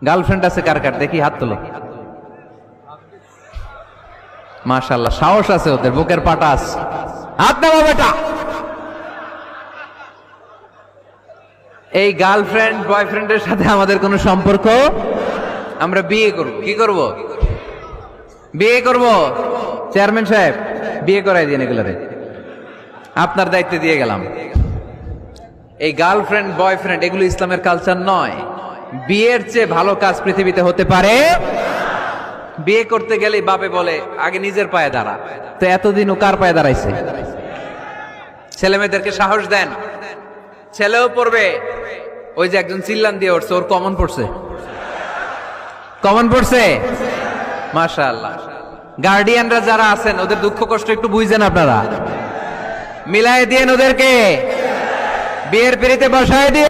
Girlfriend আছে কার কার দেখি হাত তোলো। মাশাআল্লাহ, সাহস আছে ওদের, বুকের পাটা আছে। হাত নামা বেটা। এই গার্লফ্রেন্ড বয়ফ্রেন্ডের সাথে আমাদের কোনো সম্পর্ক, আমরা বিয়ে করব। কি করব? বিয়ে করব। চেয়ারম্যান সাহেব বিয়ে করাই দিন এগুলারে, আপনার দায়িত্বে দিয়ে গেলাম। এই গার্লফ্রেন্ড বয়ফ্রেন্ড এগুলো ইসলামের কালচার নয়। বিয়ের চেয়ে ভালো কাজ পৃথিবীতে হতে পারে। বিয়ে করতে গেলেই বাপে বলে আগে নিজের পায়ে দাঁড়া। তো এতদিন ও কার পায়ে দাঁড়াইছে? ছেলে মেয়েদেরকে সাহস দেন, ছেলেও পড়বে। ওই যে একজন চিল্লান দিয়ে উঠছে, ওর কমন পড়ছে, কমন পড়ছে। মাশাআল্লাহ। গার্ডিয়ানরা যারা আছেন ওদের দুঃখ কষ্ট একটু বুঝছেন আপনারা, মিলাই দিয়েন ওদেরকে, বিয়ের পিড়িতে বসায় দিয়েন।